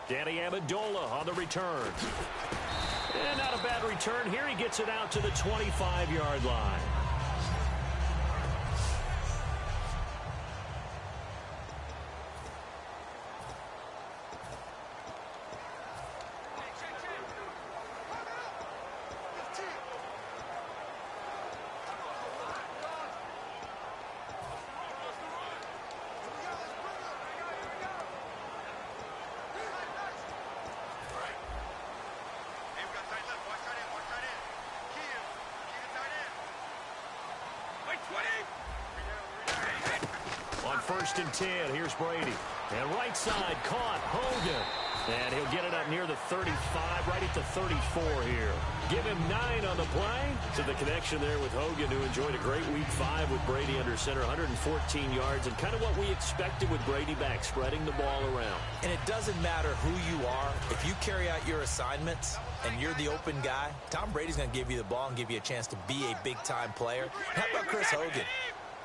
Danny Amendola on the return. And not a bad return here. He gets it out to the 25-yard line. On 1st and 10, here's Brady. And right side, caught, Hogan. And he'll get it up near the 35, right at the 34 here. Give him 9 on the play. So the connection there with Hogan, who enjoyed a great week 5 with Brady under center, 114 yards, and kind of what we expected with Brady back, spreading the ball around. And it doesn't matter who you are. If you carry out your assignments and you're the open guy, Tom Brady's going to give you the ball and give you a chance to be a big-time player. How about Chris Hogan?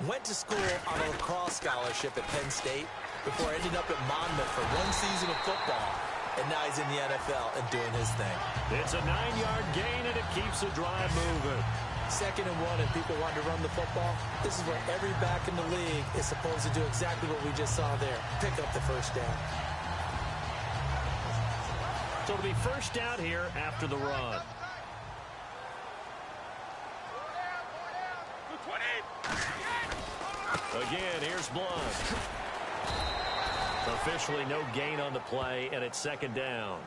Went to school on a lacrosse scholarship at Penn State before ending up at Monmouth for 1 season of football. And now he's in the NFL and doing his thing. It's a 9-yard gain, and it keeps the drive moving. 2nd and 1, and people want to run the football. This is where every back in the league is supposed to do exactly what we just saw there. Pick up the first down. So it'll be first down here after the run. Again, here's Blunt. Officially no gain on the play, and it's 2nd down.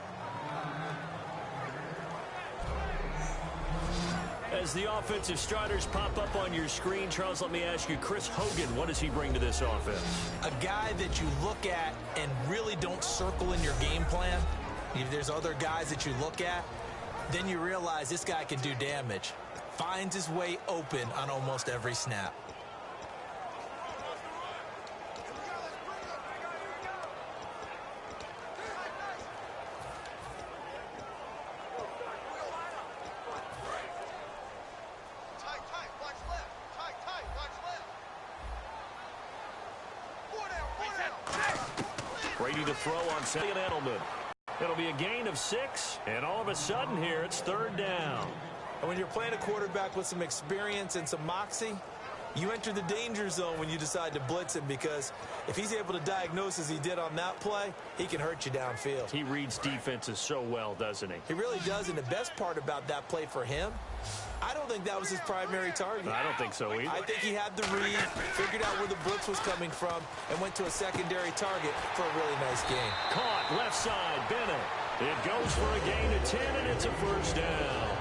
As the offensive starters pop up on your screen, Charles, let me ask you, Chris Hogan, what does he bring to this offense? A guy that you look at and really don't circle in your game plan. If there's other guys that you look at, then you realize this guy can do damage. Finds his way open on almost every snap. Brady to throw on second. Edelman. It'll be a gain of 6, and all of a sudden here it's 3rd down. And when you're playing a quarterback with some experience and some moxie, you enter the danger zone when you decide to blitz him, because if he's able to diagnose as he did on that play, he can hurt you downfield. He reads defenses so well, doesn't he? He really does, and the best part about that play for him, I don't think that was his primary target. I don't think so either. I think he had the read, figured out where the blitz was coming from, and went to a secondary target for a really nice gain. Caught, left side, Bennett. It goes for a gain of 10, and it's a first down.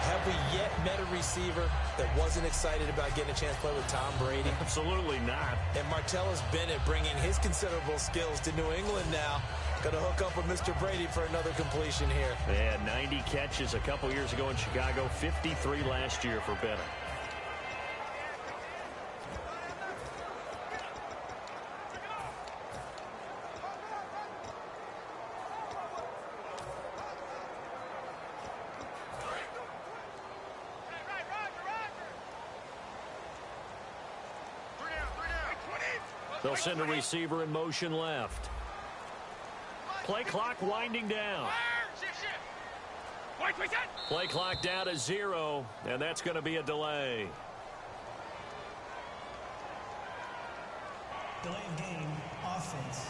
Have we yet met a receiver that wasn't excited about getting a chance to play with Tom Brady? Absolutely not. And Martellus Bennett bringing his considerable skills to New England now. Going to hook up with Mr. Brady for another completion here. They had 90 catches a couple years ago in Chicago, 53 last year for Bennett. They'll send a receiver in motion left. Play clock winding down. Play clock down to 0, and that's going to be a delay. Delay of game, offense.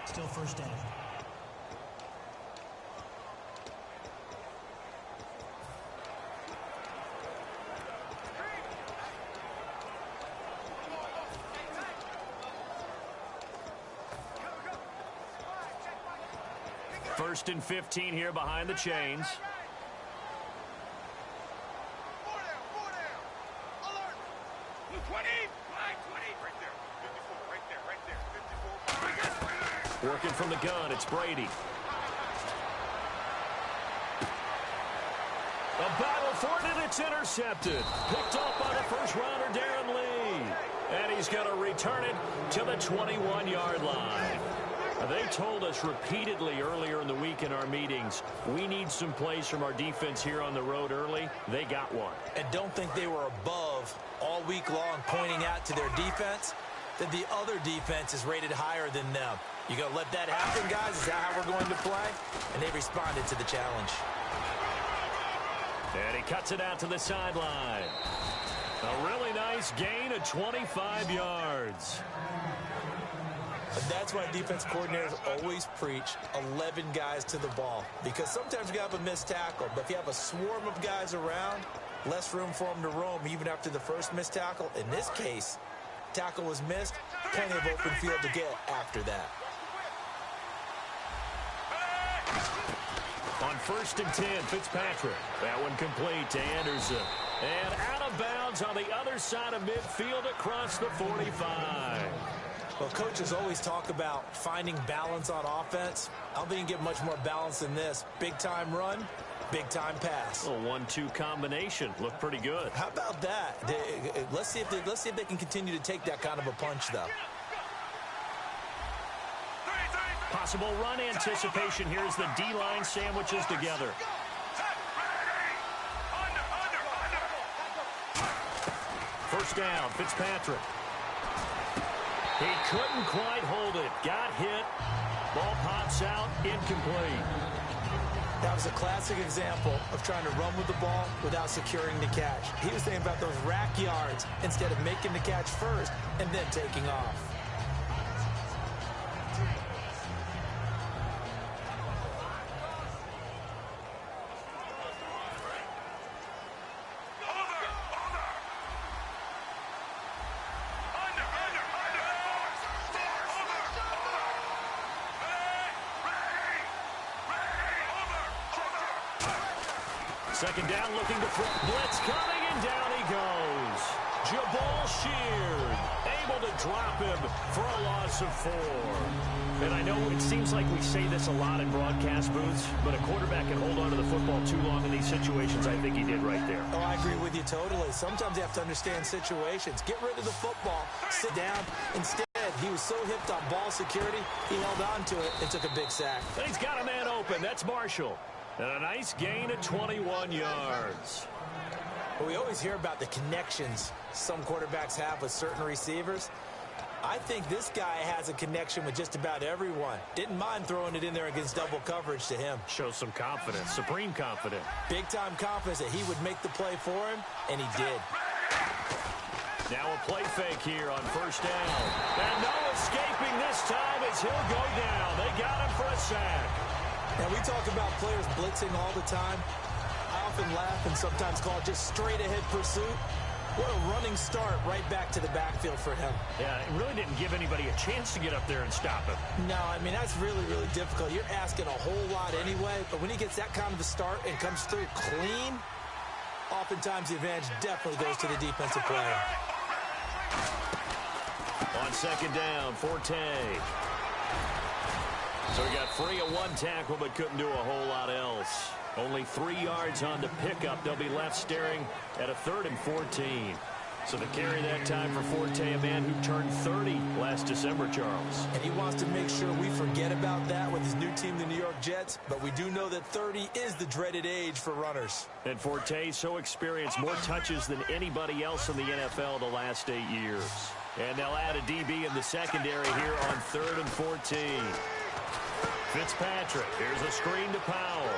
Still first down. First and 15 here behind the chains. Working from the gun, it's Brady. A battle for it, and it's intercepted. Picked off by the first rounder, Darren Lee. And he's going to return it to the 21-yard line. They told us repeatedly earlier in the week in our meetings, we need some plays from our defense here on the road early. They got one. And don't think they were above all all week long pointing out to their defense that the other defense is rated higher than them. You going to let that happen, guys? Is that how we're going to play? And they responded to the challenge. And he cuts it out to the sideline. A really nice gain of 25 yards. And that's why defense coordinators always preach 11 guys to the ball. Because sometimes you have a missed tackle, but if you have a swarm of guys around, less room for them to roam even after the first missed tackle. In this case, tackle was missed, plenty of open field to get after that. On 1st and 10, Fitzpatrick. That one complete to Anderson. And out of bounds on the other side of midfield across the 45. Well, coaches always talk about finding balance on offense. I don't think you can get much more balance than this. Big-time run, big-time pass. A 1-2 combination. Looked pretty good. How about that? Let's see if they can continue to take that kind of a punch, though. Possible run anticipation. Here's the D-line sandwiches together. First down, Fitzpatrick. He couldn't quite hold it. Got hit. Ball pops out, incomplete. That was a classic example of trying to run with the ball without securing the catch. He was thinking about those rack yards instead of making the catch first and then taking off. Second down, looking to front. Blitz coming, and down he goes. Jabal Sheard able to drop him for a loss of 4. And I know it seems like we say this a lot in broadcast booths, but a quarterback can hold on to the football too long in these situations. I think he did right there. Oh, I agree with you totally. Sometimes you have to understand situations. Get rid of the football. Sit down. Instead, he was so hipped on ball security, he held on to it and took a big sack. And he's got a man open. That's Marshall. And a nice gain of 21 yards. Well, we always hear about the connections some quarterbacks have with certain receivers. I think this guy has a connection with just about everyone. Didn't mind throwing it in there against double coverage to him. Shows some confidence, supreme confidence. Big-time confidence that he would make the play for him, and he did. Now a play fake here on first down. And no escaping this time as he'll go down. They got him for a sack. Now, we talk about players blitzing all the time. I often laugh and sometimes call it just straight-ahead pursuit. What a running start right back to the backfield for him. Yeah, it really didn't give anybody a chance to get up there and stop him. No, I mean, that's really, really difficult. You're asking a whole lot anyway, but when he gets that kind of a start and comes through clean, oftentimes the advantage definitely goes to the defensive player. On second down, Forte. So he got free of one tackle but couldn't do a whole lot else. Only 3 yards on the pickup. They'll be left staring at a 3rd and 14. So to carry that time for Forte, a man who turned 30 last December, Charles. And he wants to make sure we forget about that with his new team, the New York Jets. But we do know that 30 is the dreaded age for runners. And Forte so experienced, more touches than anybody else in the NFL the last 8 years. And they'll add a DB in the secondary here on 3rd and 14. Fitzpatrick, here's a screen to Powell.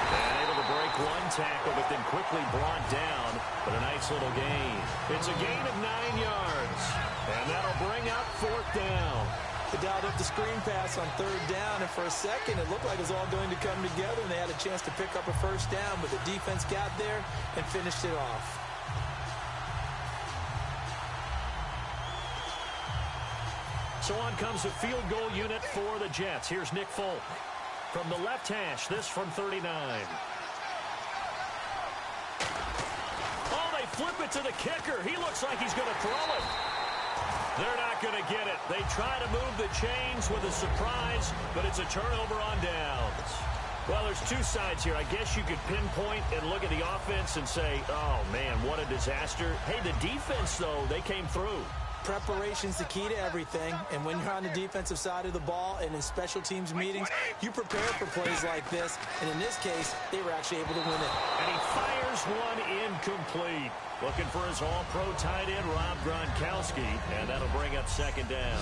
And able to break one tackle, but then quickly brought down. But a nice little gain. It's a gain of 9 yards. And that'll bring up 4th down. They dialed up the screen pass on 3rd down, and for a second it looked like it was all going to come together, and they had a chance to pick up a first down, but the defense got there and finished it off. So on comes the field goal unit for the Jets. Here's Nick Folk. From the left hash, this from 39. Oh, they flip it to the kicker. He looks like he's going to throw it. They're not going to get it. They try to move the chains with a surprise, but it's a turnover on downs. Well, there's two sides here. I guess you could pinpoint and look at the offense and say, oh, man, what a disaster. Hey, the defense, though, they came through. Preparation's the key to everything, and when you're on the defensive side of the ball and in special teams meetings, you prepare for plays like this, and in this case, they were actually able to win it. And he fires one incomplete. Looking for his all-pro tight end, Rob Gronkowski, and that'll bring up second down.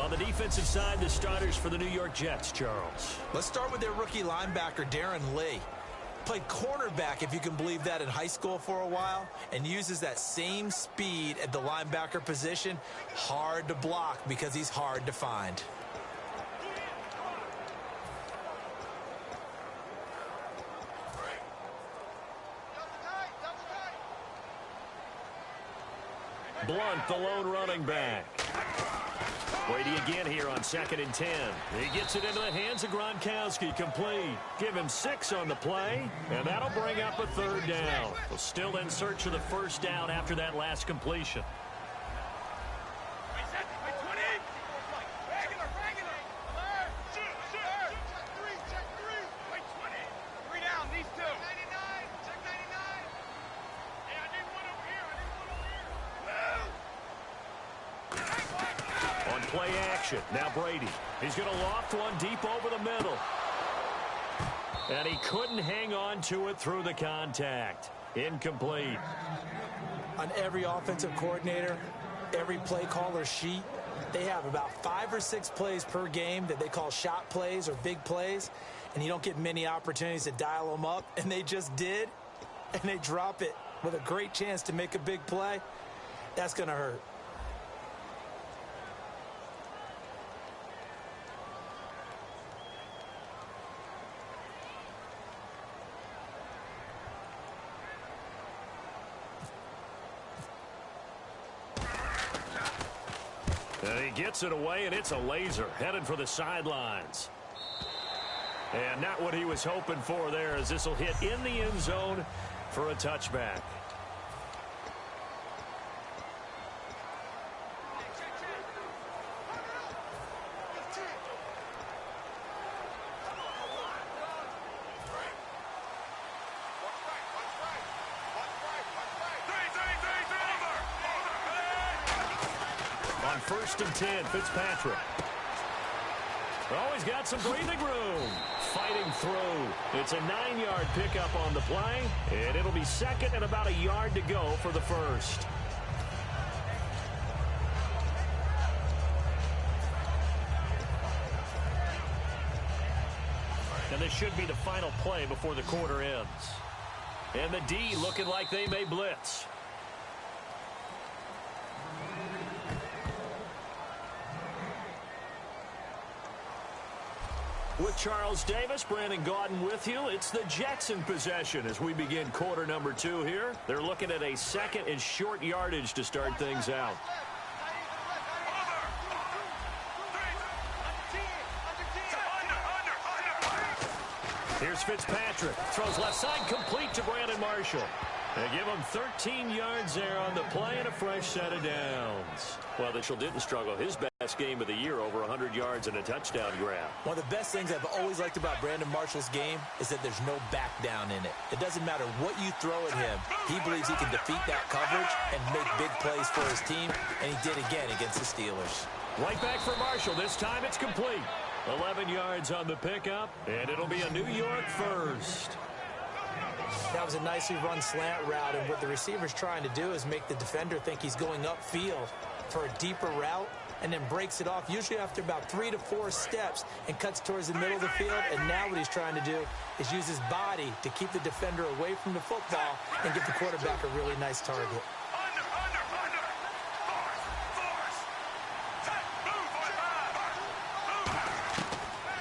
On the defensive side, the starters for the New York Jets, Charles. Let's start with their rookie linebacker, Darren Lee. Played cornerback, if you can believe that, in high school for a while, and uses that same speed at the linebacker position. Hard to block because he's hard to find. Blunt, the lone running back. Brady again here on 2nd and 10. He gets it into the hands of Gronkowski, complete. Give him 6 on the play, and that'll bring up a third down. We'll still in search of the first down after that last completion. Play action. Now Brady. He's going to loft one deep over the middle. And he couldn't hang on to it through the contact. Incomplete. On every offensive coordinator, every play caller sheet, they have about 5 or 6 plays per game that they call shot plays or big plays, and you don't get many opportunities to dial them up, and they just did, and they drop it with a great chance to make a big play. That's going to hurt. And he gets it away, and it's a laser headed for the sidelines. And not what he was hoping for there, as this will hit in the end zone for a touchback. On 1st and 10, Fitzpatrick. Always got some breathing room. Fighting through. It's a 9-yard pickup on the play, and it'll be 2nd and about a yard to go for the first. And this should be the final play before the quarter ends. And the D looking like they may blitz. With Charles Davis, Brandon Gaudin with you. It's the Jets in possession as we begin quarter number 2 here. They're looking at a 2nd and short yardage to start things out. Here's Fitzpatrick. Throws left side, complete to Brandon Marshall. They give him 13 yards there on the play and a fresh set of downs. Well, Mitchell didn't struggle. His best game of the year, over 100 yards and a touchdown grab. One of the best things I've always liked about Brandon Marshall's game is that there's no back down in it. It doesn't matter what you throw at him. He believes he can defeat that coverage and make big plays for his team, and he did again against the Steelers. Right back for Marshall. This time it's complete. 11 yards on the pickup, and it'll be a New York first. That was a nicely run slant route, and what the receiver's trying to do is make the defender think he's going upfield for a deeper route, and then breaks it off, usually after about 3 to 4 steps, and cuts towards the middle of the field. And now what he's trying to do is use his body to keep the defender away from the football and give the quarterback a really nice target.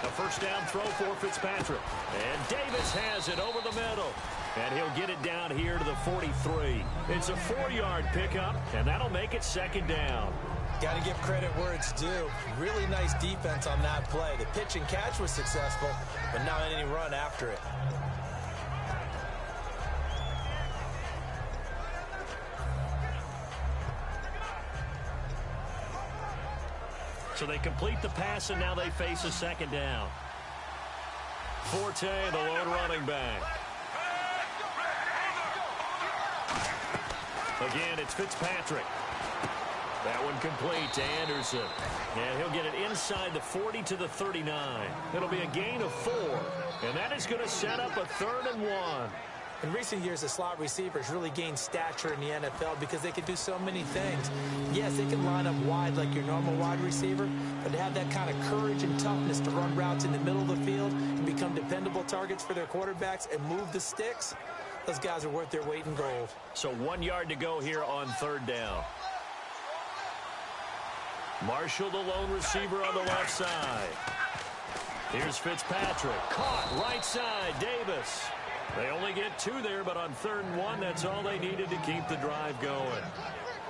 A first down throw for Fitzpatrick. And Davis has it over the middle. And he'll get it down here to the 43. It's a 4-yard pickup, and that'll make it 2nd down. Got to give credit where it's due. Really nice defense on that play. The pitch and catch was successful, but not any run after it. So they complete the pass, and now they face a 2nd down. Forte, the lone running back. Again, it's Fitzpatrick. That one complete to Anderson. And he'll get it inside the 40 to the 39. It'll be a gain of 4. And that is going to set up a 3rd and 1. In recent years, the slot receivers really gained stature in the NFL because they can do so many things. Yes, they can line up wide like your normal wide receiver, but to have that kind of courage and toughness to run routes in the middle of the field and become dependable targets for their quarterbacks and move the sticks, those guys are worth their weight in gold. So 1 yard to go here on 3rd down. Marshall, the lone receiver on the left side. Here's Fitzpatrick. Caught right side, Davis. They only get 2 there, but on 3rd and 1, that's all they needed to keep the drive going.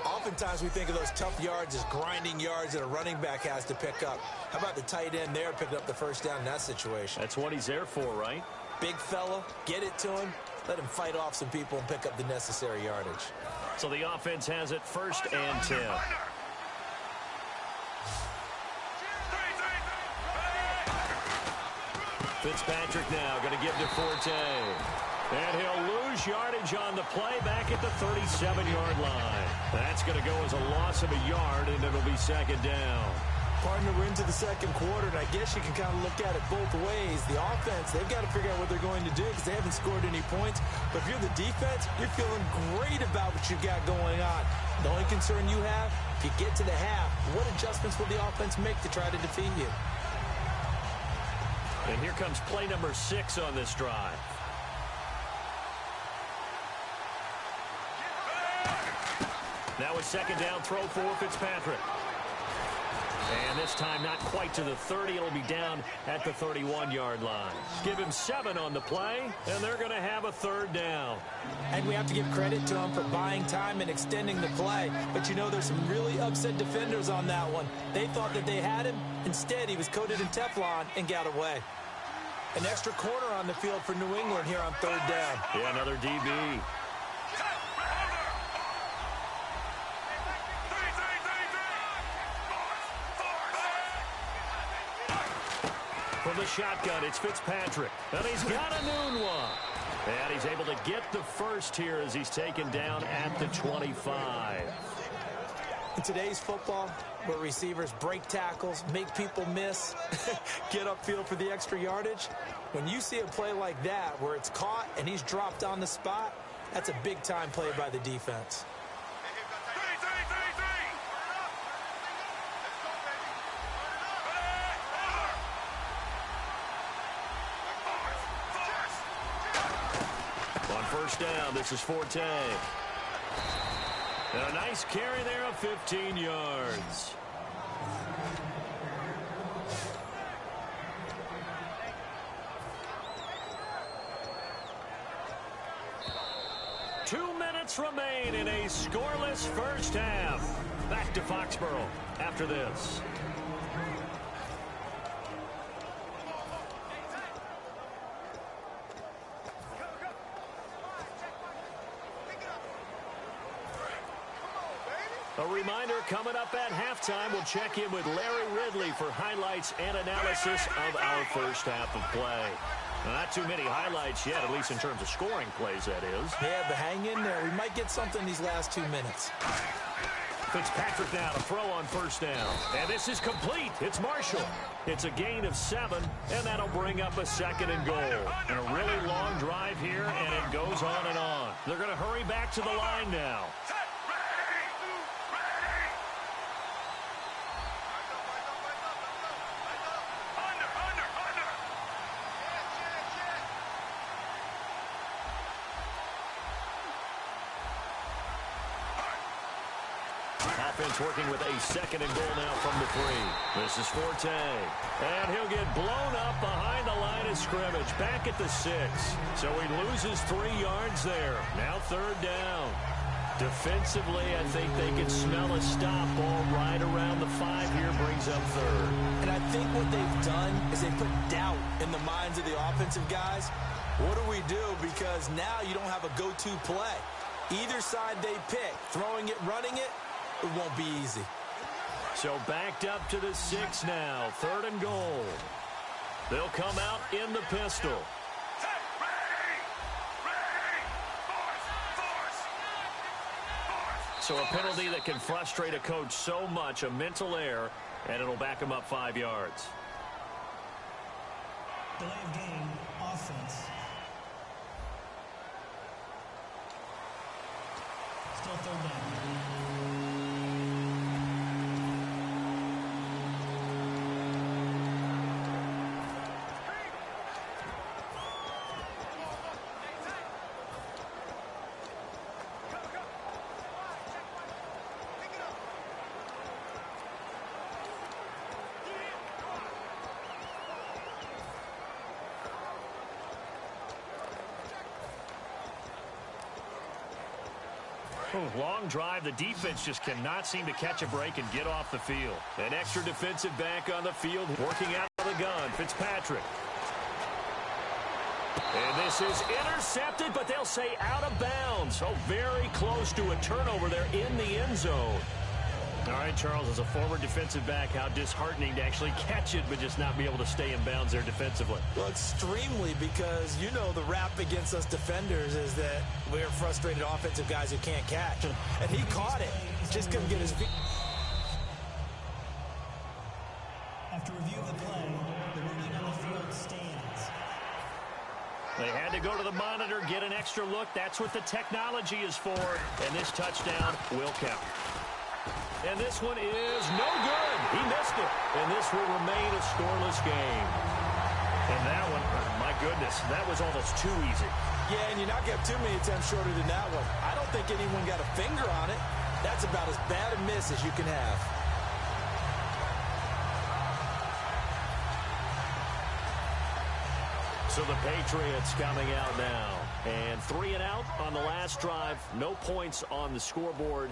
Oftentimes we think of those tough yards as grinding yards that a running back has to pick up. How about the tight end there picking up the 1st down in that situation? That's what he's there for, right? Big fella, get it to him, let him fight off some people and pick up the necessary yardage. So the offense has it 1st and 10. Fitzpatrick now going to give to Forte. And he'll lose yardage on the play back at the 37-yard line. That's going to go as a loss of a yard, and it'll be 2nd down. Partner, we're into the 2nd quarter, and I guess you can kind of look at it both ways. The offense, they've got to figure out what they're going to do because they haven't scored any points. But if you're the defense, you're feeling great about what you've got going on. The only concern you have, if you get to the half, what adjustments will the offense make to try to defeat you? And here comes play number 6 on this drive. Now a 2nd down throw for Fitzpatrick. And this time not quite to the 30. It'll be down at the 31-yard line. Give him 7 on the play, and they're going to have a 3rd down. And we have to give credit to him for buying time and extending the play. But, you know, there's some really upset defenders on that one. They thought that they had him. Instead, he was coated in Teflon and got away. An extra corner on the field for New England here on 3rd down. Yeah, another DB. From the shotgun, it's Fitzpatrick. And he's got a noon one. And he's able to get the 1st here as he's taken down at the 25. In today's football, where receivers break tackles, make people miss, get upfield for the extra yardage, when you see a play like that where it's caught and he's dropped on the spot, that's a big-time play by the defense. On 1st down, this is Forte. And a nice carry there of 15 yards. Two minutes remain in a scoreless 1st half. Back to Foxborough after this. A reminder, coming up at halftime, we'll check in with Larry Ridley for highlights and analysis of our 1st half of play. Not too many highlights yet, at least in terms of scoring plays, that is. Yeah, but hang in there. We might get something these last 2 minutes. Fitzpatrick now to throw on 1st down. And this is complete. It's Marshall. It's a gain of 7, and that'll bring up a 2nd and goal. And a really long drive here, and it goes on and on. They're going to hurry back to the line now. Offense working with a 2nd and goal now from the 3. This is Forte. And he'll get blown up behind the line of scrimmage. Back at the 6. So he loses 3 yards there. Now 3rd down. Defensively, I think they can smell a stop ball right around the 5 here. Brings up 3rd. And I think what they've done is they put doubt in the minds of the offensive guys. What do we do? Because now you don't have a go-to play. Either side they pick, throwing it, running it, it won't be easy. So backed up to the 6 now. 3rd and goal. They'll come out in the pistol. So a penalty that can frustrate a coach so much, a mental error, and it'll back him up 5 yards. Delay of game, offense. Still third down. Long drive. The defense just cannot seem to catch a break and get off the field. An extra defensive back on the field working out of the gun. Fitzpatrick. And this is intercepted, but they'll say out of bounds. Oh, very close to a turnover there in the end zone. All right, Charles, as a former defensive back, how disheartening to actually catch it but just not be able to stay in bounds there defensively. Well, extremely, because you know the rap against us defenders is that we're frustrated offensive guys who can't catch. And he caught it. Just couldn't get his feet. After review of the play, the ruling on the field stands. They had to go to the monitor, get an extra look. That's what the technology is for. And this touchdown will count. And this one is no good. He missed it. And this will remain a scoreless game. And that one, my goodness, that was almost too easy. Yeah, and you're not getting too many attempts shorter than that one. I don't think anyone got a finger on it. That's about as bad a miss as you can have. So the Patriots coming out now. And 3 and out on the last drive. No points on the scoreboard.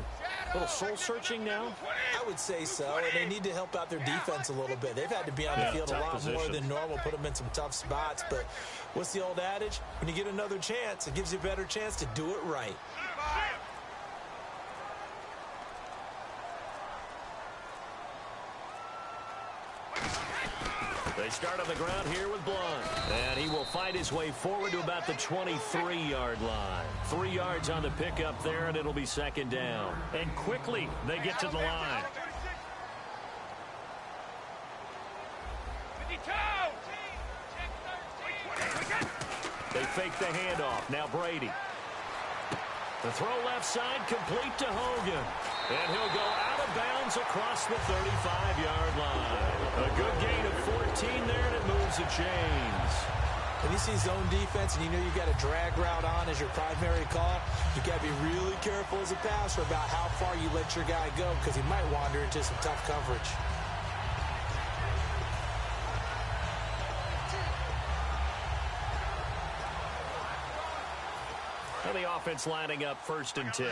A little soul-searching now? I would say so, and they need to help out their defense a little bit. They've had to be on the field a lot more than normal, put them in some tough spots. But what's the old adage? When you get another chance, it gives you a better chance to do it right. They start on the ground here with Blunt. And he will fight his way forward to about the 23-yard line. 3 yards on the pickup there, and it'll be second down. And quickly, they get to the line. They fake the handoff. Now Brady. The throw left side, complete to Hogan. And he'll go out of bounds across the 35-yard line. A good gain of 14 there, and it moves the chains. When you see zone defense and you know you got a drag route on as your primary call, you got to be really careful as a passer about how far you let your guy go, because he might wander into some tough coverage. And the offense lining up 1st and 10.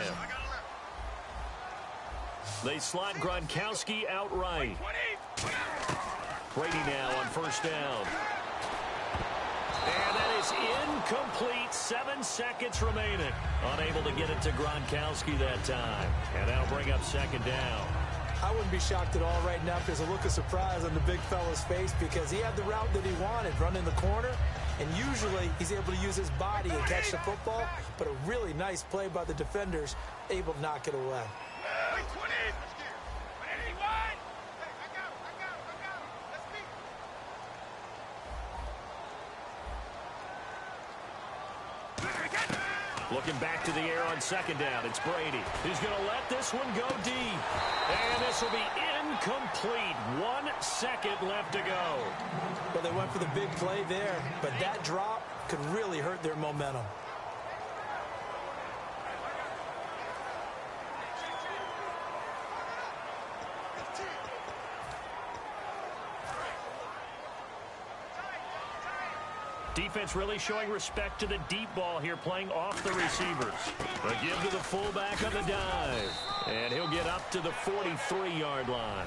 They slot Gronkowski outright. Brady now on 1st down. And that is incomplete. 7 seconds remaining. Unable to get it to Gronkowski that time. And that'll bring up 2nd down. I wouldn't be shocked at all right now if there's a look of surprise on the big fella's face, because he had the route that he wanted, running the corner. And usually he's able to use his body and catch the football, but a really nice play by the defenders, able to knock it away. Looking back to the air on 2nd down. It's Brady. He's going to let this one go deep. And this will be incomplete. 1 second left to go. Well, they went for the big play there, but that drop could really hurt their momentum. Defense really showing respect to the deep ball here, playing off the receivers. A give to the fullback on the dive. And he'll get up to the 43-yard line.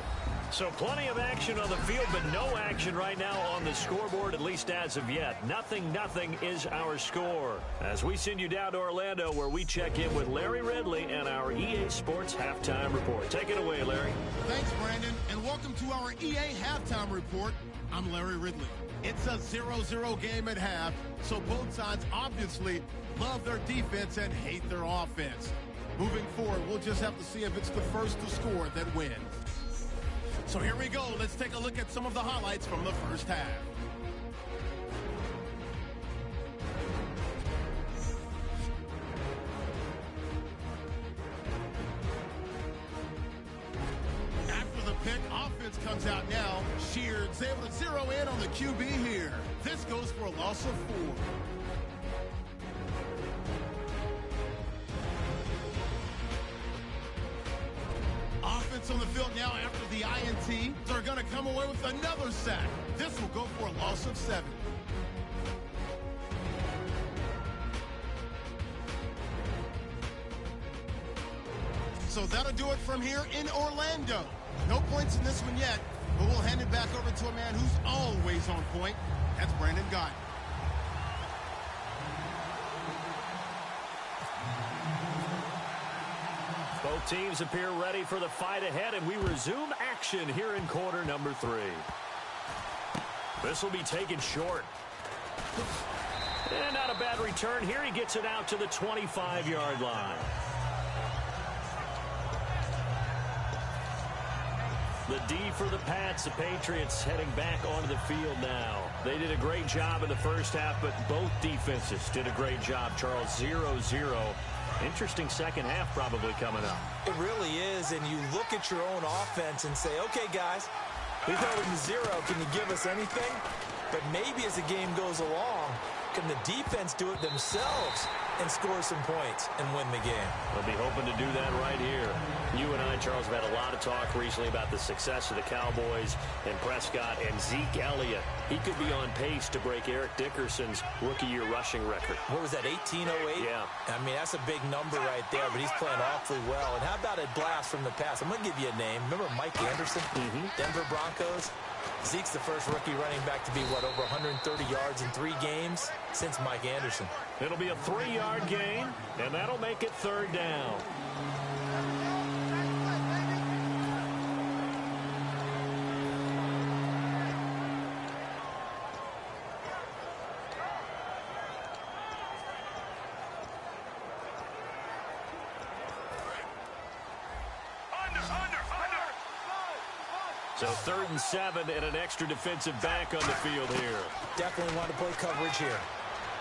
So plenty of action on the field, but no action right now on the scoreboard, at least as of yet. 0-0 is our score. As we send you down to Orlando, where we check in with Larry Ridley and our EA Sports Halftime Report. Take it away, Larry. Thanks, Brandon, and welcome to our EA Halftime Report. I'm Larry Ridley. It's a 0-0 game at half, so both sides obviously love their defense and hate their offense. Moving forward, we'll just have to see if it's the first to score that wins. So here we go. Let's take a look at some of the highlights from the first half. After the pick, offense comes out now. Sheard's able to zero in on the QB here. This goes for a loss of 4. Offense on the field now after the INT. They're going to come away with another sack. This will go for a loss of 7. So that'll do it from here in Orlando. No points in this one yet, but we'll hand it back over to a man who's always on point. That's Brandon Gott. Both teams appear ready for the fight ahead, and we resume action here in quarter number 3. This will be taken short. And not a bad return here. He gets it out to the 25-yard line. The D for the Pats. The Patriots heading back onto the field now. They did a great job in the first half, but both defenses did a great job, Charles. 0-0. Interesting second half probably coming up. It really is, and you look at your own offense and say, okay, guys, we've held them to 0. Can you give us anything? But maybe as the game goes along, can the defense do it themselves and score some points and win the game? They'll be hoping to do that right here. You and I, Charles, have had a lot of talk recently about the success of the Cowboys and Prescott and Zeke Elliott. He could be on pace to break Eric Dickerson's rookie-year rushing record. What was that, 1808? Yeah. I mean, that's a big number right there, but he's playing awfully well. And how about a blast from the pass? I'm going to give you a name. Remember Mike Anderson? Denver Broncos? Zeke's the first rookie running back to be, over 130 yards in 3 games since Mike Anderson. It'll be a 3-yard gain, and that'll make it 3rd down. So 3rd and 7 and an extra defensive back on the field here. Definitely want to play coverage here.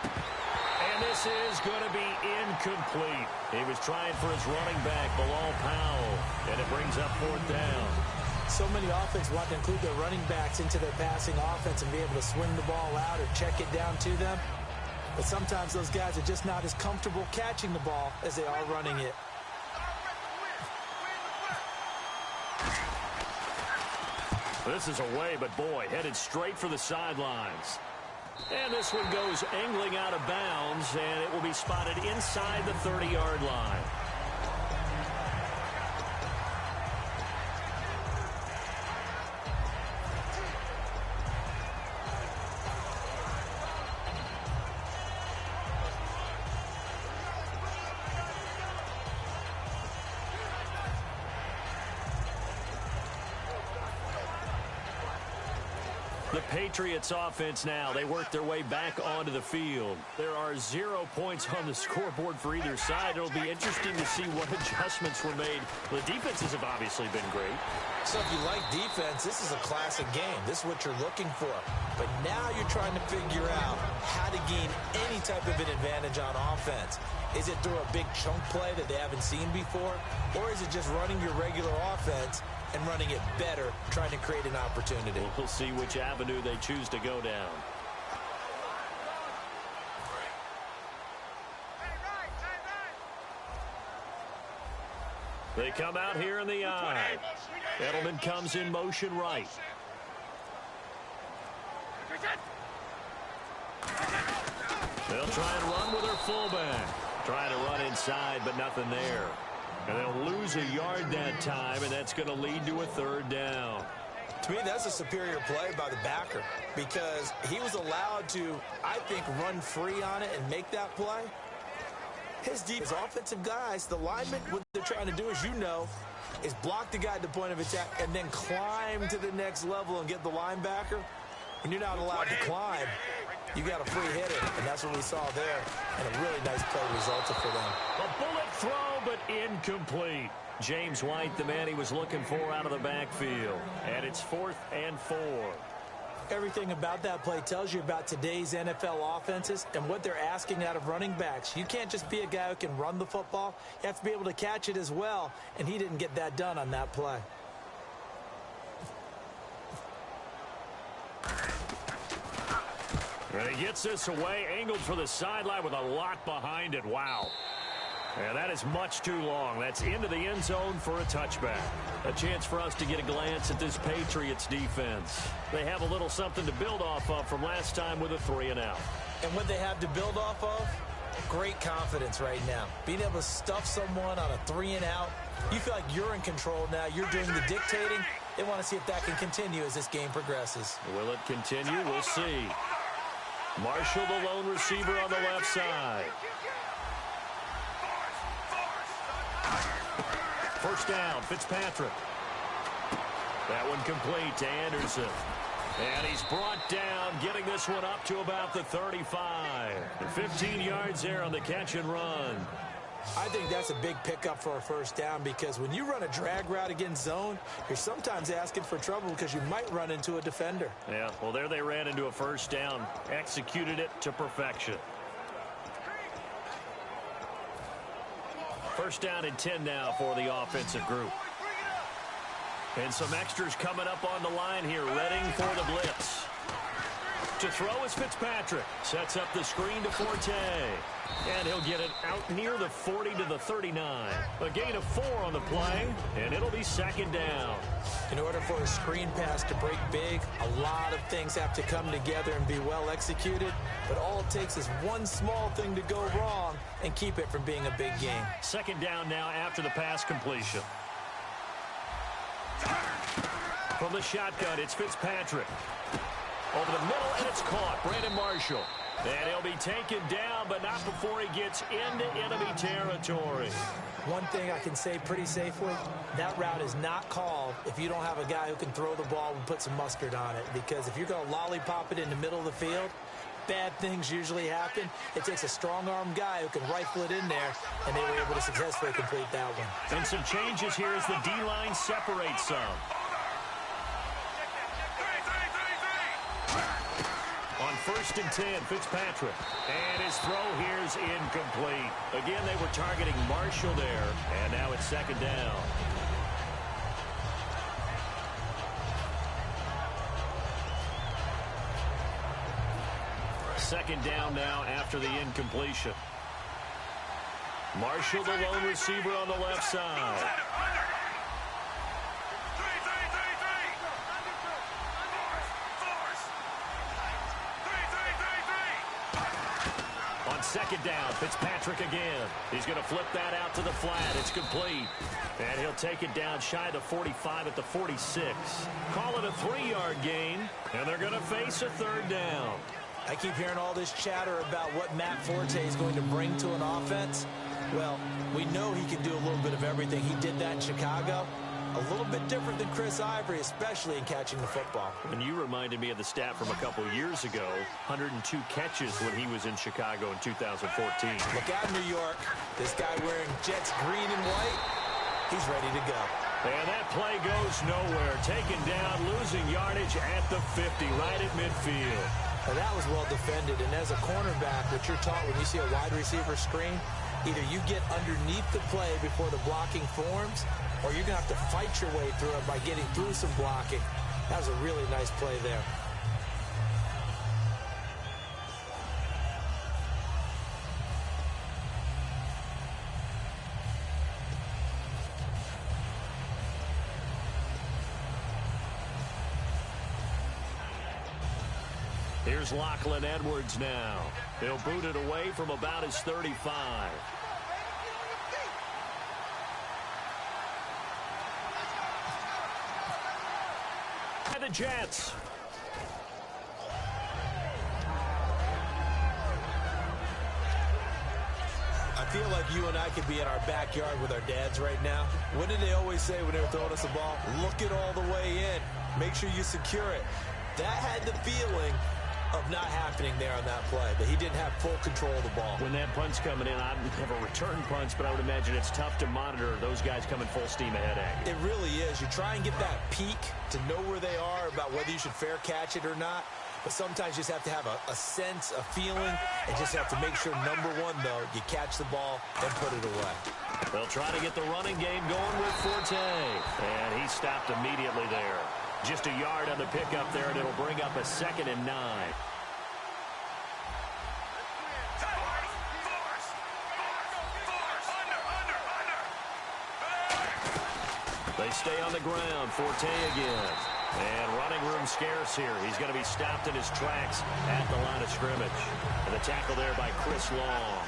And this is going to be incomplete. He was trying for his running back, Bilal Powell, and it brings up 4th down. So many offenses want to include their running backs into their passing offense and be able to swing the ball out or check it down to them. But sometimes those guys are just not as comfortable catching the ball as they are running it. This is away, but boy, headed straight for the sidelines. And this one goes angling out of bounds, and it will be spotted inside the 30-yard line. The Patriots offense now, they work their way back onto the field. There are 0 points on the scoreboard for either side. It'll be interesting to see what adjustments were made. The defenses have obviously been great. So if you like defense, this is a classic game. This is what you're looking for. But now you're trying to figure out how to gain any type of an advantage on offense. Is it through a big chunk play that they haven't seen before? Or is it just running your regular offense and running it better, trying to create an opportunity? We'll see which avenue they choose to go down. They come out here in the eye. Edelman comes in motion right. They'll try and run with their fullback. Trying to run inside, but nothing there. And they'll lose a yard that time, and that's going to lead to a 3rd down. To me, that's a superior play by the backer because he was allowed to, I think, run free on it and make that play. His offensive guys, the linemen, what they're trying to do, as you know, is block the guy at the point of attack and then climb to the next level and get the linebacker. When you're not allowed to climb, you got a free hit it, and that's what we saw there, and a really nice play resulted for them. A bullet throw, but incomplete. James White, the man he was looking for out of the backfield. And it's 4th and 4. Everything about that play tells you about today's NFL offenses and what they're asking out of running backs. You can't just be a guy who can run the football. You have to be able to catch it as well, and he didn't get that done on that play. And he gets this away, angled for the sideline with a lot behind it. Wow. And that is much too long. That's into the end zone for a touchback. A chance for us to get a glance at this Patriots defense. They have a little something to build off of from last time with a 3-and-out. And what they have to build off of? Great confidence right now. Being able to stuff someone on a 3-and-out. You feel like you're in control now. You're doing the dictating. They want to see if that can continue as this game progresses. Will it continue? We'll see. Marshall, the lone receiver on the left side. First down, Fitzpatrick. That one complete to Anderson. And he's brought down, getting this one up to about the 35. 15 yards there on the catch and run. I think that's a big pickup for a first down because when you run a drag route against zone, you're sometimes asking for trouble because you might run into a defender. Yeah, well, there they ran into a first down, executed it to perfection. First down and 10 now for the offensive group. And some extras coming up on the line here, readying for the blitz. To throw is Fitzpatrick. Sets up the screen to Forte. And he'll get it out near the 40 to the 39. A gain of 4 on the play, and it'll be second down. In order for a screen pass to break big, a lot of things have to come together and be well executed. But all it takes is one small thing to go wrong and keep it from being a big game. Second down now after the pass completion. From the shotgun, it's Fitzpatrick. Over the middle, and it's caught. Brandon Marshall. And he'll be taken down, but not before he gets into enemy territory. One thing I can say pretty safely, that route is not called if you don't have a guy who can throw the ball and put some mustard on it. Because if you're going to lollipop it in the middle of the field, bad things usually happen. It takes a strong-arm guy who can rifle it in there, and they were able to successfully complete that one. And some changes here as the D-line separates some. On 1st and 10, Fitzpatrick. And his throw here is incomplete. Again, they were targeting Marshall there. And now it's second down. Second down now after the incompletion. Marshall, the lone receiver on the left side. Second down, Fitzpatrick again. He's going to flip that out to the flat. It's complete. And he'll take it down shy of the 45 at the 46. Call it a 3-yard gain, and they're going to face a third down. I keep hearing all this chatter about what Matt Forte is going to bring to an offense. Well, we know he can do a little bit of everything. He did that in Chicago. A little bit different than Chris Ivory, especially in catching the football. And you reminded me of the stat from a couple years ago. 102 catches when he was in Chicago in 2014. Look out, New York. This guy wearing Jets green and white, he's ready to go. And that play goes nowhere. Taken down, losing yardage at the 50, right at midfield. Now, that was well defended. And as a cornerback, what you're taught when you see a wide receiver screen, either you get underneath the play before the blocking forms, or you're going to have to fight your way through it by getting through some blocking. That was a really nice play there. Here's Lachlan Edwards now. He'll boot it away from about his 35. The Jets. I feel like you and I could be in our backyard with our dads right now. What did they always say when they were throwing us the ball? Look it all the way in. Make sure you secure it. That had the feeling of not happening there on that play, that he didn't have full control of the ball. When that punt's coming in, I have a return punch, but I would imagine it's tough to monitor those guys coming full steam ahead at you. It really is. You try and get that peek to know where they are, about whether you should fair catch it or not. But sometimes you just have to have a sense, a feeling, and just have to make sure, number one, though, you catch the ball and put it away. They'll try to get the running game going with Forte. And he stopped immediately there. Just a yard on the pickup there, and it'll bring up a 2nd and 9. They stay on the ground. Forte again. And running room scarce here. He's going to be stopped in his tracks at the line of scrimmage. And the tackle there by Chris Long.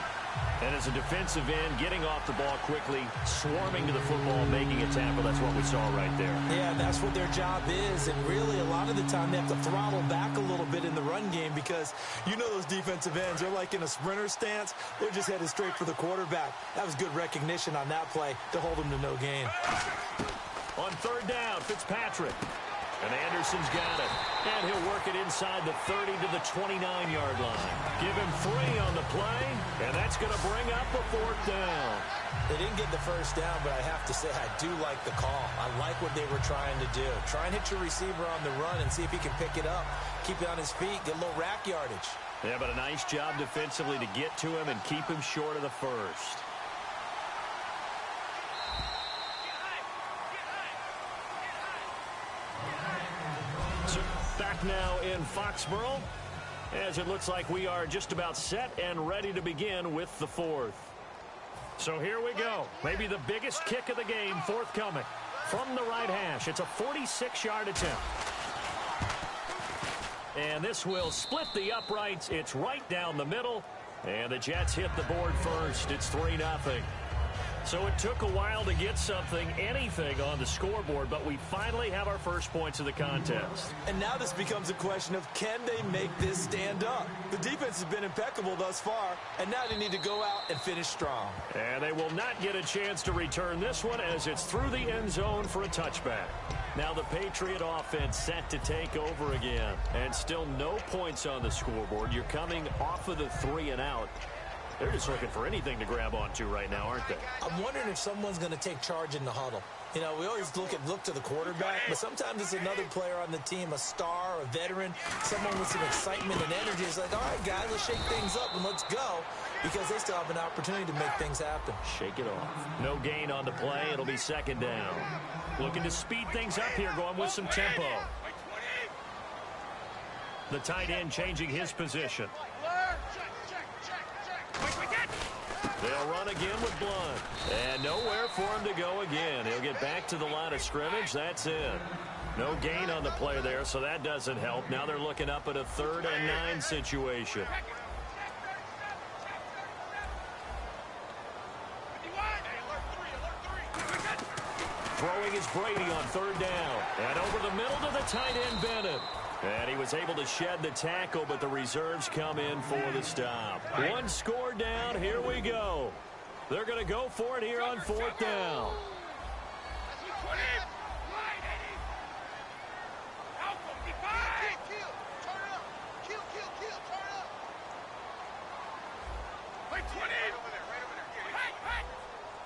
And as a defensive end, getting off the ball quickly, swarming to the football, making a tackle. That's what we saw right there. Yeah, that's what their job is. And really, a lot of the time, they have to throttle back a little bit in the run game because you know those defensive ends, they're like in a sprinter stance. They're just headed straight for the quarterback. That was good recognition on that play to hold them to no gain. On 3rd down, Fitzpatrick. And Anderson's got it. And he'll work it inside the 30 to the 29-yard line. Give him 3 on the play, and that's going to bring up a 4th down. They didn't get the first down, but I have to say I do like the call. I like what they were trying to do. Try and hit your receiver on the run and see if he can pick it up. Keep it on his feet, get a little rack yardage. Yeah, but a nice job defensively to get to him and keep him short of the first. Back now in Foxborough, as it looks like we are just about set and ready to begin with the 4th. So here we go. Maybe the biggest kick of the game forthcoming from the right hash. It's a 46-yard attempt. And this will split the uprights. It's right down the middle. And the Jets hit the board first. It's 3-0. So it took a while to get anything on the scoreboard, but we finally have our first points of the contest. And now this becomes a question of, can they make this stand up? The defense has been impeccable thus far, and now they need to go out and finish strong. And they will not get a chance to return this one as it's through the end zone for a touchback. Now the Patriot offense set to take over again, and still no points on the scoreboard. You're coming off of the 3 and out. They're just looking for anything to grab onto right now, aren't they? I'm wondering if someone's going to take charge in the huddle. You know, we always look to the quarterback, but sometimes it's another player on the team, a star, a veteran, someone with some excitement and energy. It's like, all right, guys, let's shake things up and let's go, because they still have an opportunity to make things happen. Shake it off. No gain on the play. It'll be 2nd down. Looking to speed things up here, going with some tempo. The tight end changing his position. They'll run again with Blunt. And nowhere for him to go again. He'll get back to the line of scrimmage. That's it. No gain on the play there, so that doesn't help. Now they're looking up at a 3rd and 9 situation. Throwing is Brady on 3rd down. And over the middle to the tight end, Bennett. And he was able to shed the tackle, but the reserves come in for the stop. 1 score down. Here we go. They're going to go for it here on 4th down.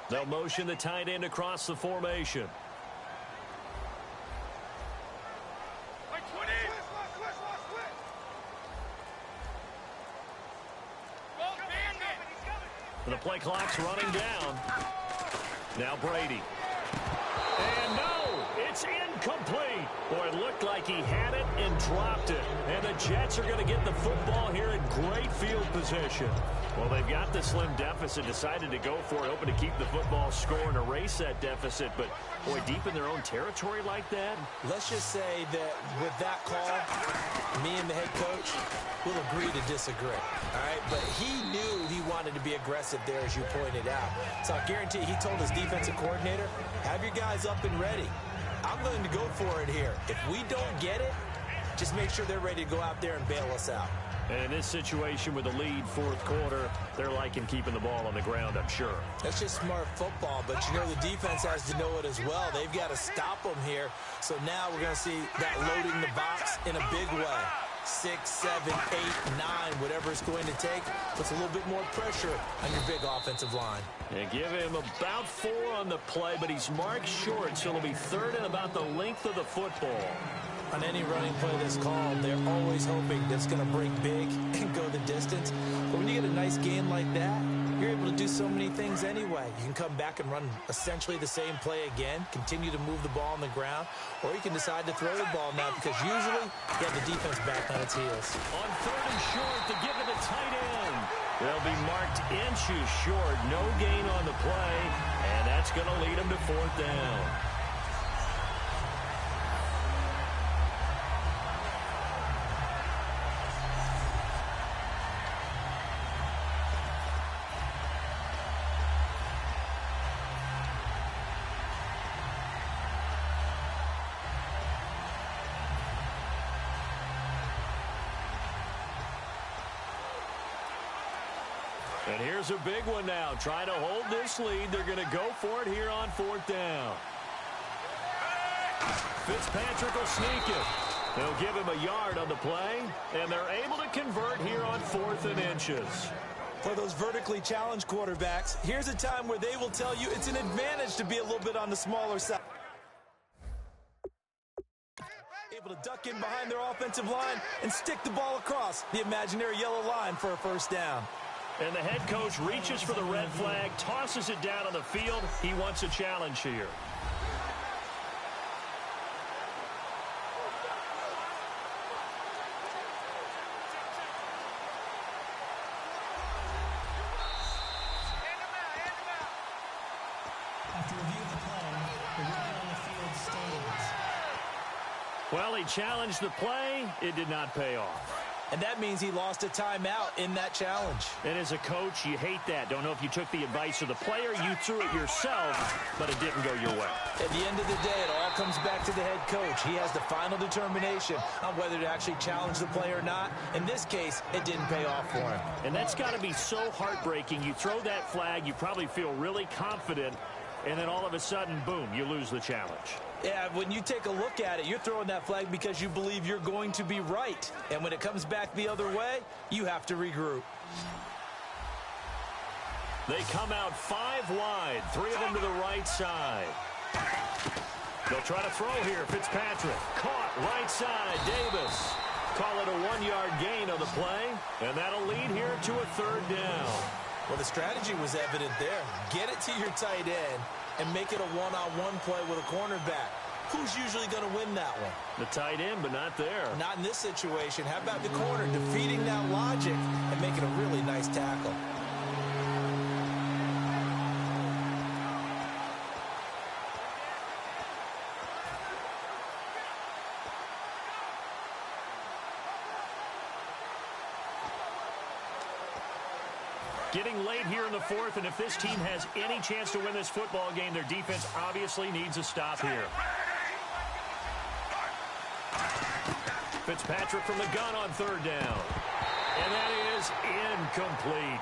They'll motion the tight end across the formation. The play clock's running down. Now Brady. And no, it's incomplete. Boy, it looked like he had it and dropped it. And the Jets are going to get the football here in great field position. Well, they've got the slim deficit, decided to go for it, hoping to keep the football score and erase that deficit. But, boy, deep in their own territory like that. Let's just say that with that call, me and the head coach will agree to disagree. All right, but he knew he wanted to be aggressive there, as you pointed out. So I guarantee he told his defensive coordinator, have your guys up and ready. I'm going to go for it here. If we don't get it, just make sure they're ready to go out there and bail us out. And in this situation with the lead, fourth quarter, they're liking keeping the ball on the ground, I'm sure. That's just smart football, but you know the defense has to know it as well. They've got to stop them here. So now we're going to see that loading the box in a big way. 6, 7, 8, 9, whatever it's going to take, puts a little bit more pressure on your big offensive line. And give him about 4 on the play, but he's marked short, so it'll be third and about the length of the football. On any running play that's called, they're always hoping that's going to break big and go the distance. But when you get a nice game like that, you're able to do so many things anyway. You can come back and run essentially the same play again, continue to move the ball on the ground, or you can decide to throw the ball now because usually you have the defense back on its heels. On third and short to give it the tight end. They'll be marked inches short. No gain on the play, and that's going to lead them to fourth down. And here's a big one now. Trying to hold this lead. They're going to go for it here on fourth down. Fitzpatrick will sneak it. They'll give him a yard on the play, and they're able to convert here on 4th and inches. For those vertically challenged quarterbacks, here's a time where they will tell you it's an advantage to be a little bit on the smaller side. Able to duck in behind their offensive line and stick the ball across the imaginary yellow line for a first down. And the head coach reaches for the red flag, tosses it down on the field. He wants a challenge here. After review of the play, the ruling on the field stands. Well, he challenged the play. It did not pay off. And that means he lost a timeout in that challenge. And as a coach, you hate that. Don't know if you took the advice of the player, you threw it yourself, but it didn't go your way. At the end of the day, it all comes back to the head coach. He has the final determination on whether to actually challenge the play or not. In this case, it didn't pay off for him. And that's got to be so heartbreaking. You throw that flag, you probably feel really confident, and then all of a sudden, boom, you lose the challenge. Yeah, when you take a look at it, you're throwing that flag because you believe you're going to be right. And when it comes back the other way, you have to regroup. They come out 5 wide, 3 of them to the right side. They'll try to throw here. Fitzpatrick caught right side. Davis. Call it a 1-yard gain on the play, and that'll lead here to a 3rd down. Well, the strategy was evident there. Get it to your tight end and make it a one-on-one play with a cornerback. Who's usually going to win that one? The tight end, but not there. Not in this situation. How about the corner defeating that logic and making a really nice tackle? Getting late here in the 4th, and if this team has any chance to win this football game, their defense obviously needs a stop here. Fitzpatrick from the gun on 3rd down. And that is incomplete.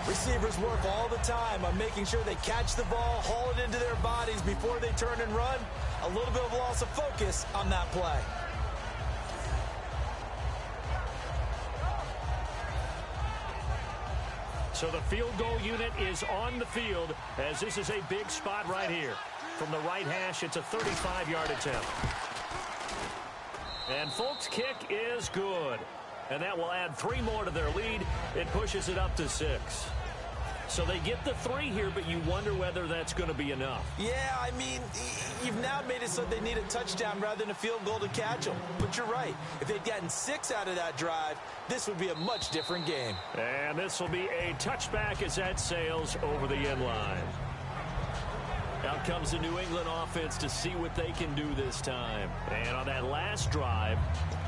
Receivers work all the time on making sure they catch the ball, haul it into their bodies before they turn and run. A little bit of loss of focus on that play. So the field goal unit is on the field as this is a big spot right here. From the right hash, it's a 35-yard attempt. And Folk's kick is good. And that will add 3 more to their lead. It pushes it up to 6. So they get the 3 here, but you wonder whether that's going to be enough. Yeah, I mean, you've now made it so they need a touchdown rather than a field goal to catch them. But you're right. If they'd gotten 6 out of that drive, this would be a much different game. And this will be a touchback as that sails over the end line. Out comes the New England offense to see what they can do this time. And on that last drive,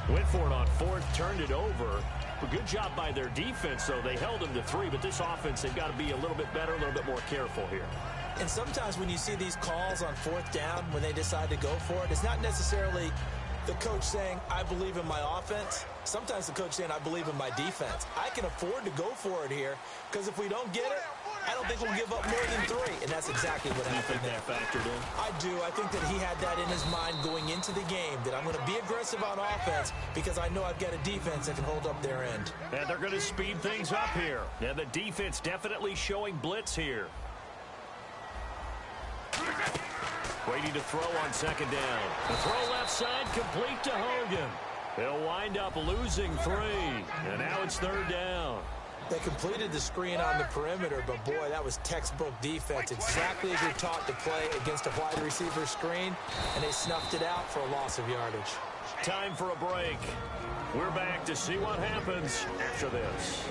went for it on 4th, turned it over. A good job by their defense, though. They held them to 3, but this offense, they've got to be a little bit better, a little bit more careful here. And sometimes when you see these calls on 4th down, when they decide to go for it, it's not necessarily The coach saying, I believe in my offense. Sometimes the coach saying, I believe in my defense. I can afford to go for it here because if we don't get it, I don't think we'll give up more than 3. And that's exactly what happened there. That factored in? I do. I think that he had that in his mind going into the game, that I'm going to be aggressive on offense because I know I've got a defense that can hold up their end. And they're going to speed things up here. And the defense definitely showing blitz here. Waiting to throw on second down. The throw left side complete to Hogan. They'll wind up losing 3. And now it's third down. They completed the screen on the perimeter, but boy, that was textbook defense. Exactly as you're taught to play against a wide receiver screen, and they snuffed it out for a loss of yardage. Time for a break. We're back to see what happens after this.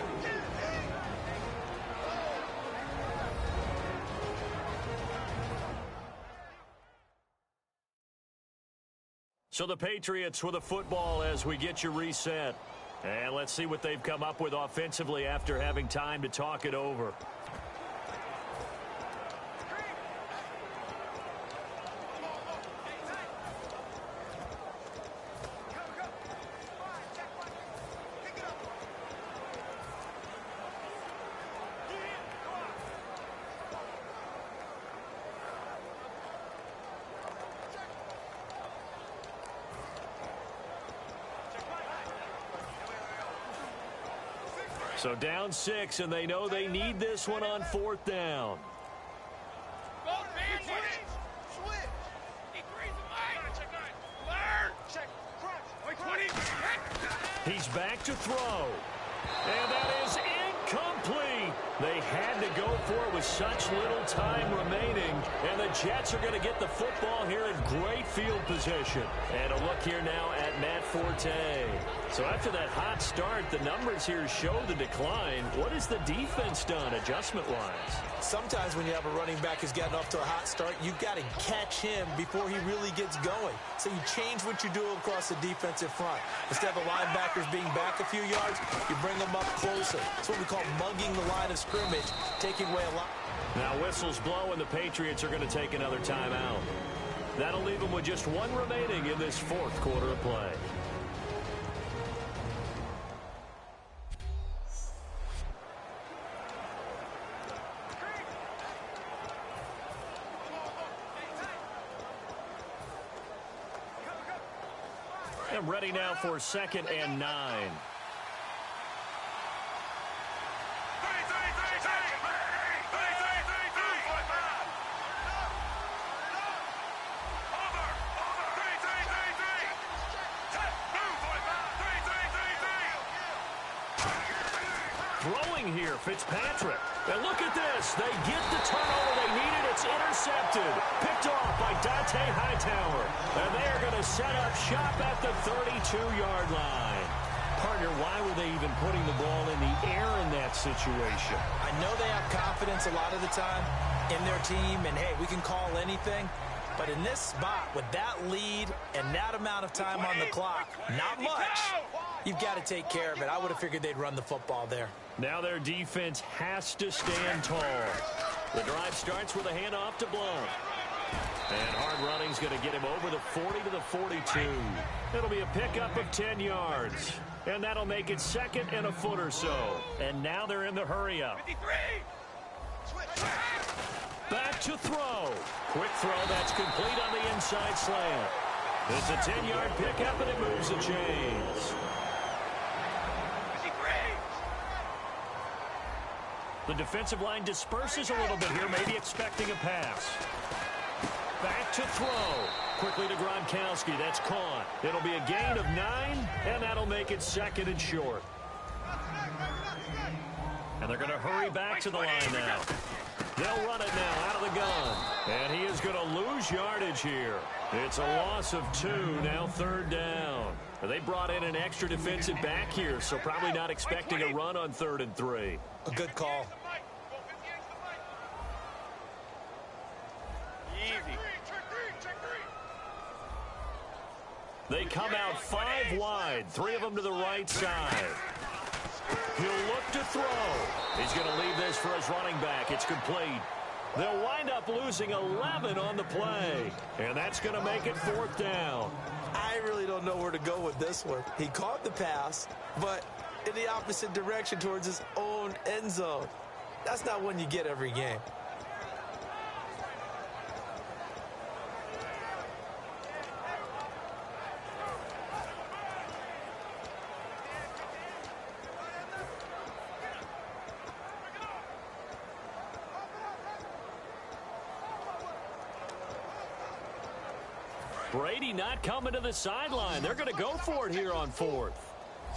So the Patriots with a football as we get you reset. And let's see what they've come up with offensively after having time to talk it over. So down 6, and they know they need this one on 4th down. He's back to throw. And that is incomplete. They had to go for it with such little time remaining. And the Jets are going to get the football here in great field position. And a look here now at Matt Forte. So after that hot start, the numbers here show the decline. What has the defense done adjustment-wise? Sometimes when you have a running back who's gotten off to a hot start, you've got to catch him before he really gets going. So you change what you do across the defensive front. Instead of the linebackers being back a few yards, you bring them up closer. It's what we call mugging the line of scrimmage, taking away a lot. Now whistles blow, and the Patriots are going to take another timeout. That'll leave them with just 1 remaining in this 4th quarter of play. And ready now for 2nd and 9. Throwing here, Fitzpatrick. And look at this. They get the turnover they needed. It's intercepted. Picked off by Dante Hightower. And they are going to set up shop at the 32-yard line. Partner, why were they even putting the ball in the air in that situation? I know they have confidence a lot of the time in their team, and, hey, we can call anything. But in this spot, with that lead and that amount of time on the clock, not much, you've got to take care of it. I would have figured they'd run the football there. Now their defense has to stand tall. The drive starts with a handoff to Blount. And hard running's going to get him over the 40 to the 42. It'll be a pickup of 10 yards. And that'll make it 2nd and a foot or so. And now they're in the hurry-up. Back to throw. Quick throw that's complete on the inside slant. It's a 10-yard pickup, and it moves the chains. The defensive line disperses a little bit here, maybe expecting a pass. Back to throw. Quickly to Gronkowski. That's caught. It'll be a gain of 9, and that'll make it 2nd and short. And they're going to hurry back to the line now. They'll run it now out of the gun. And he is going to lose yardage here. It's a loss of 2, now 3rd down. They brought in an extra defensive back here, so probably not expecting a run on 3rd and 3. A good call. They come out 5 wide, 3 of them to the right side. He'll look to throw. He's going to leave this for his running back. It's complete. They'll wind up losing 11 on the play. And that's going to make it 4th down. I really don't know where to go with this one. He caught the pass, but in the opposite direction towards his own end zone. That's not one you get every game. Brady not coming to the sideline. They're going to go for it here on 4th.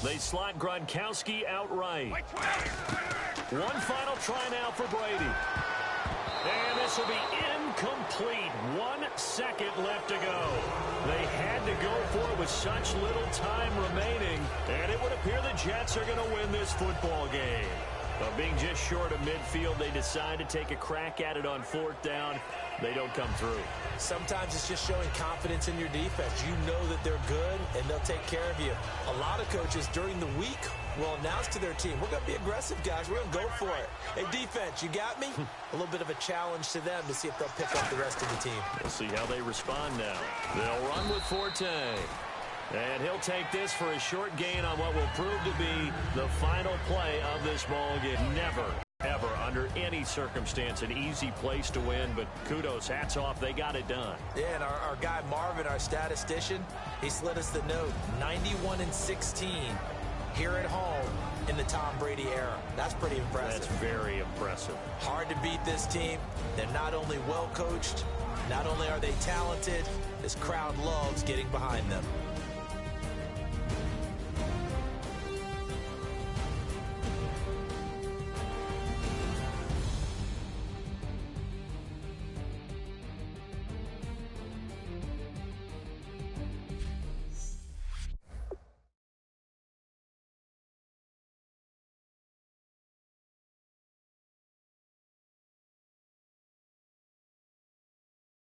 They slot Gronkowski outright. One final try now for Brady. And this will be incomplete. 1 second left to go. They had to go for it with such little time remaining. And it would appear the Jets are going to win this football game. But being just short of midfield, they decide to take a crack at it on 4th down. They don't come through. Sometimes it's just showing confidence in your defense. You know that they're good, and they'll take care of you. A lot of coaches during the week will announce to their team, we're going to be aggressive, guys. We're going to go for it. Hey, defense, you got me? A little bit of a challenge to them to see if they'll pick up the rest of the team. We'll see how they respond now. They'll run with Forte. And he'll take this for a short gain on what will prove to be the final play of this ball game. Never, ever, under any circumstance, an easy place to win, but kudos, hats off, they got it done. Yeah, and our guy Marvin, our statistician, he slid us the note, 91-16 here at home in the Tom Brady era. That's pretty impressive. That's very impressive. Hard to beat this team. They're not only well coached, not only are they talented, this crowd loves getting behind them.